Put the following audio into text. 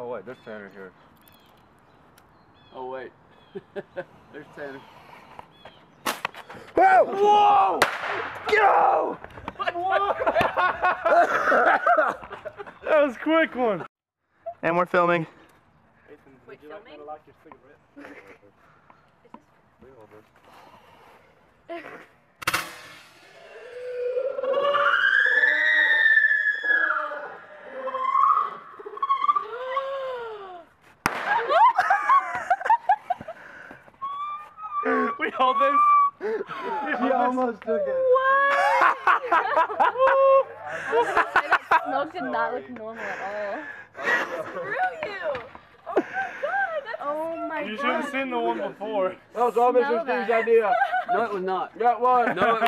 Oh wait, there's Tanner here. Oh wait. There's Tanner. Whoa! Whoa! Go! Whoa! That was a quick one. And we're filming. Wait, filming? Like your cigarette? We hold this. He almost took it. That smoke did not look normal at all. Screw you! Oh my god! That's oh my god! You should have seen the one before. That was all Mr. Smell Steve's that. idea. No, it was not. That was. No, it